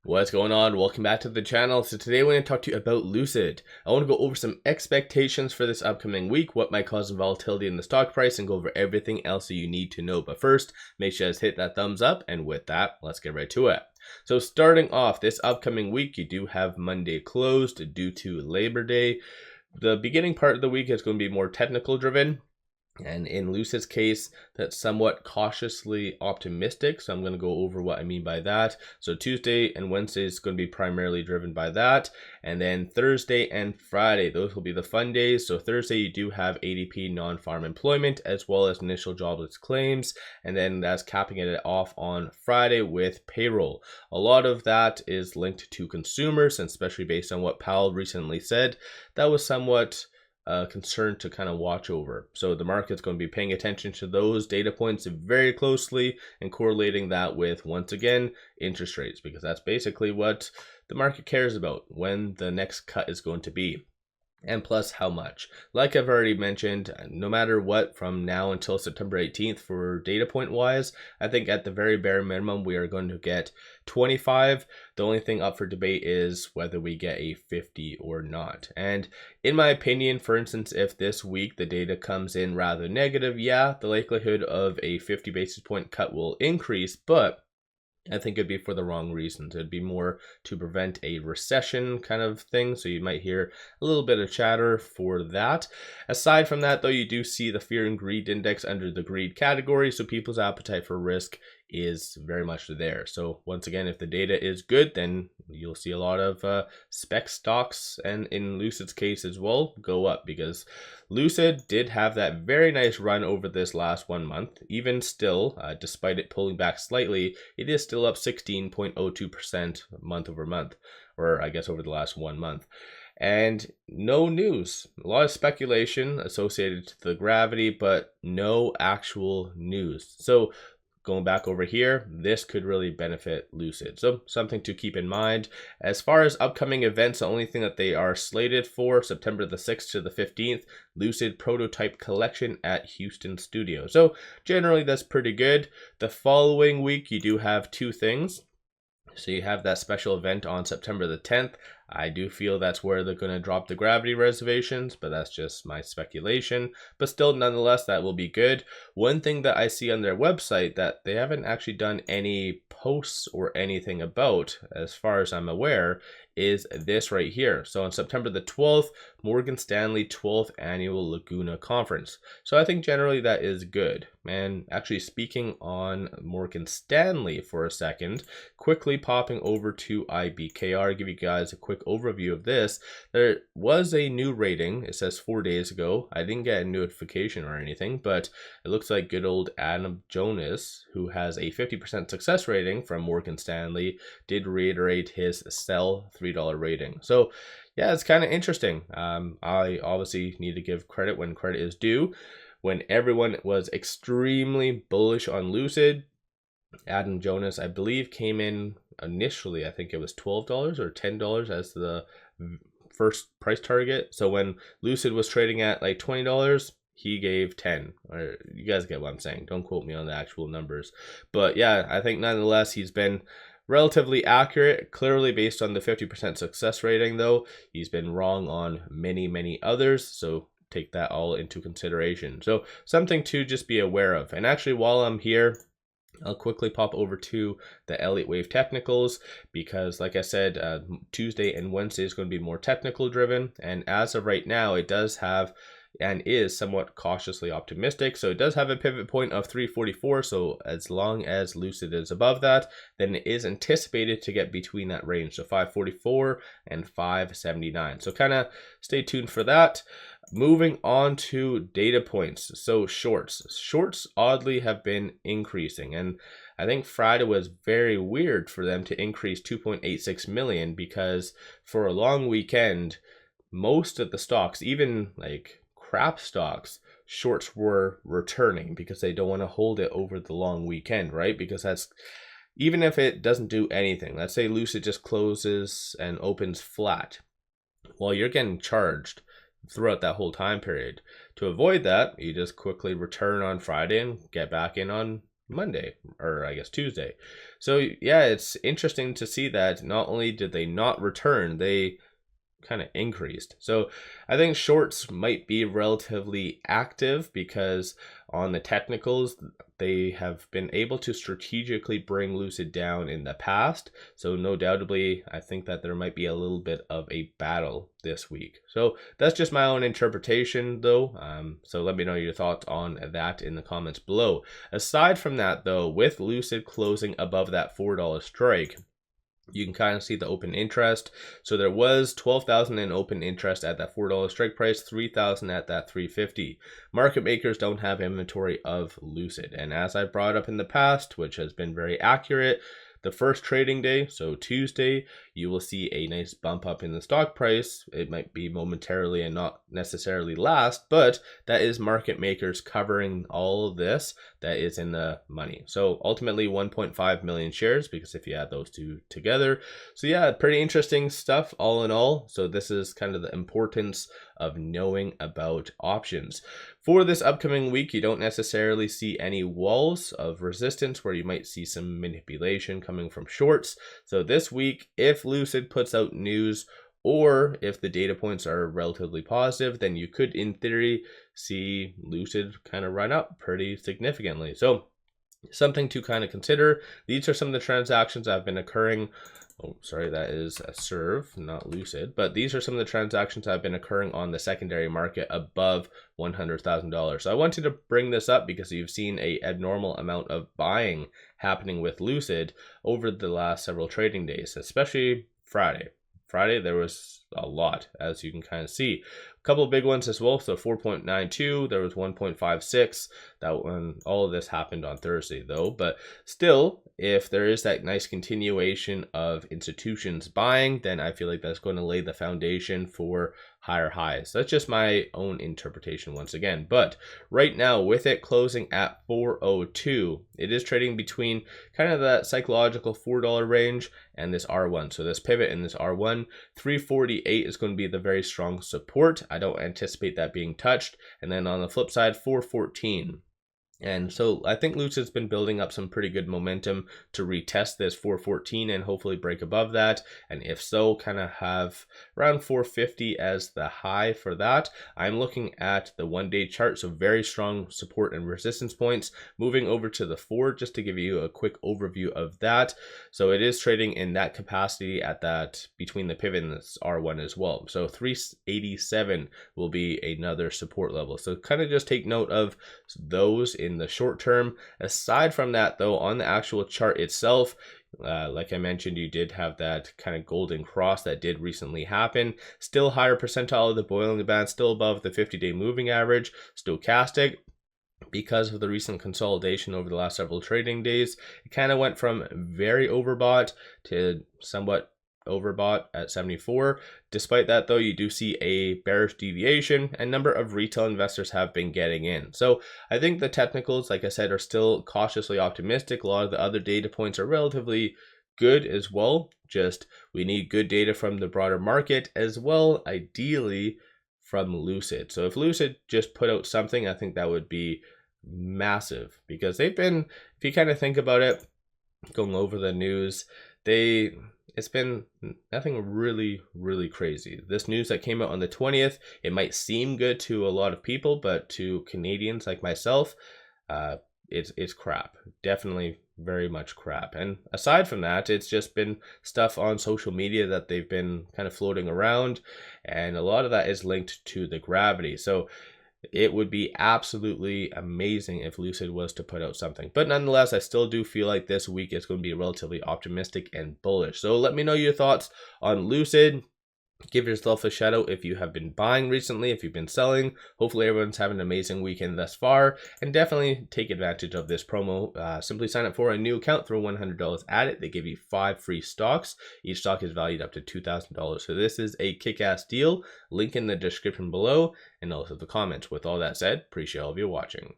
What's going on? Welcome back to the channel. So today we're going to talk to you about Lucid. I want to go over some expectations for this upcoming week, what might cause some volatility in the stock price, and go over everything else that you need to know. But first, make sure you guys hit that thumbs up, and with that, let's get right to it. So starting off this upcoming week, you do have Monday closed due to Labor Day. The beginning part of the week is going to be more technical driven. And in Lucid's case, that's somewhat cautiously optimistic. So I'm going to go over what I mean by that. So Tuesday and Wednesday is going to be primarily driven by that. And then Thursday and Friday, those will be the fun days. So Thursday, you do have ADP non-farm employment as well as initial jobless claims. And then that's capping it off on Friday with payroll. A lot of that is linked to consumers, and especially based on what Powell recently said, that was somewhat concern to kind of watch over. So the market's going to be paying attention to those data points very closely and correlating that with, once again, interest rates, because that's basically what the market cares about, when the next cut is going to be. And plus how much. Like I've already mentioned, no matter what, from now until September 18th for data point wise, I think at the very bare minimum we are going to get 25. The only thing up for debate is whether we get a 50 or not. And in my opinion, for instance, if this week the data comes in rather negative, yeah, the likelihood of a 50 basis point cut will increase, but I think it'd be for the wrong reasons. It'd be more to prevent a recession kind of thing. So you might hear a little bit of chatter for that. Aside from that, though, you do see the fear and greed index under the greed category. So people's appetite for risk is very much there. So once again, if the data is good, then you'll see a lot of spec stocks, and in Lucid's case as well, go up, because Lucid did have that very nice run over this last 1 month. Even still, despite it pulling back slightly, it is still up 16.02% month over month, or I guess over the last 1 month. And no news, a lot of speculation associated to the Gravity, but no actual news. So going back over here, this could really benefit Lucid. So something to keep in mind. As far as upcoming events, the only thing that they are slated for, September the 6th to the 15th, Lucid Prototype Collection at Houston Studio. So generally that's pretty good. The following week, you do have two things. So you have that special event on September the 10th. I do feel that's where they're going to drop the Gravity reservations, but that's just my speculation. But still, nonetheless, that will be good. One thing that I see on their website that they haven't actually done any posts or anything about, as far as I'm aware, is this right here. So on September the 12th, Morgan Stanley 12th Annual Laguna Conference. So I think generally that is good. And actually, speaking on Morgan Stanley for a second, quickly popping over to 𝗖𝗢𝗡𝗘𝗧, give you guys a quick overview of this. There was a new rating, it says 4 days ago. I didn't get a notification or anything, but it looks like good old Adam Jonas, who has a 50% success rating from Morgan Stanley, did reiterate his sell $3 rating. So yeah, it's kind of interesting. I obviously need to give credit when credit is due. When everyone was extremely bullish on Lucid, Adam Jonas, I believe, came in initially, I think it was $12 or $10 as the first price target. So when Lucid was trading at like $20, he gave 10. Or you guys get what I'm saying. Don't quote me on the actual numbers. But yeah, I think nonetheless, he's been relatively accurate, clearly based on the 50% success rating, though. He's been wrong on many others. So take that all into consideration. So something to just be aware of. And actually, while I'm here, I'll quickly pop over to the Elliott Wave technicals, because like I said, Tuesday and Wednesday is going to be more technical driven. And as of right now, it does have and is somewhat cautiously optimistic. So it does have a pivot point of 344. So as long as Lucid is above that, then it is anticipated to get between that range. So 544 and 579. So kind of stay tuned for that. Moving on to data points. So shorts oddly have been increasing, and I think Friday was very weird for them to increase 2.86 million, because for a long weekend, most of the stocks, even like crap stocks, shorts were returning because they don't want to hold it over the long weekend, right? Because that's, even if it doesn't do anything, let's say Lucid just closes and opens flat, well, you're getting charged throughout that whole time period. To avoid that, you just quickly return on Friday and get back in on Monday, or I guess Tuesday. So yeah, it's interesting to see that not only did they not return, they kind of increased. So I think shorts might be relatively active because on the technicals, they have been able to strategically bring Lucid down in the past. So no doubtably, I think that there might be a little bit of a battle this week. So that's just my own interpretation though. So let me know your thoughts on that in the comments below. Aside from that though, with Lucid closing above that $4 strike, you can kind of see the open interest. So there was 12,000 in open interest at that $4 strike price, 3,000 at that $3.50. Market makers don't have inventory of Lucid. And as I brought up in the past, which has been very accurate, the first trading day, so Tuesday, you will see a nice bump up in the stock price. It might be momentarily and not necessarily last, but that is market makers covering all of this that is in the money. So ultimately 1.5 million shares, because if you add those two together. So yeah, pretty interesting stuff all in all. So this is kind of the importance of knowing about options. For this upcoming week, you don't necessarily see any walls of resistance where you might see some manipulation coming from shorts. So this week, if Lucid puts out news or if the data points are relatively positive, then you could, in theory, see Lucid kind of run up pretty significantly. So something to kind of consider. These are some of the transactions that have been occurring. Oh, sorry, that is a serve, not Lucid. But these are some of the transactions that have been occurring on the secondary market above $100,000. So I wanted to bring this up because you've seen a abnormal amount of buying happening with Lucid over the last several trading days, especially Friday. Friday, there was a lot, as you can kind of see. A couple of big ones as well. So 4.92, there was 1.56. That one, all of this happened on Thursday though. But still, if there is that nice continuation of institutions buying, then I feel like that's going to lay the foundation for higher highs. That's just my own interpretation once again. But right now, with it closing at 402, it is trading between kind of that psychological $4 range and this R1. So this pivot in this R1, 348 is going to be the very strong support. I don't anticipate that being touched. And then on the flip side, 414. And so I think Lucid's been building up some pretty good momentum to retest this 414 and hopefully break above that. And if so, kind of have around 450 as the high for that. I'm looking at the 1-day chart, so very strong support and resistance points. Moving over to the 4, just to give you a quick overview of that. So it is trading in that capacity at that between the pivot and this R1 as well. So 387 will be another support level. So kind of just take note of those in the short term. Aside from that though, on the actual chart itself, like I mentioned, you did have that kind of golden cross that did recently happen. Still higher percentile of the Bollinger Band, still above the 50-day moving average. Stochastic, because of the recent consolidation over the last several trading days, it kind of went from very overbought to somewhat overbought at 74. Despite that though, you do see a bearish deviation, and a number of retail investors have been getting in. So I think the technicals, like I said, are still cautiously optimistic. A lot of the other data points are relatively good as well. Just we need good data from the broader market as well, ideally from Lucid. So if Lucid just put out something, I think that would be massive, because they've been, if you kind of think about it, going over the news, it's been nothing really crazy. This news that came out on the 20th, it might seem good to a lot of people, but to Canadians like myself, it's crap. Definitely very much crap. And aside from that, it's just been stuff on social media that they've been kind of floating around, and a lot of that is linked to the Gravity. So it would be absolutely amazing if Lucid was to put out something. But nonetheless, I still do feel like this week is going to be relatively optimistic and bullish. So let me know your thoughts on Lucid. Give yourself a shout out if you have been buying recently, if you've been selling. Hopefully everyone's having an amazing weekend thus far, and definitely take advantage of this promo. Simply sign up for a new account, throw $100 at it. They give you 5 free stocks. Each stock is valued up to $2,000. So this is a kick-ass deal. Link in the description below and also the comments. With all that said, appreciate all of you watching.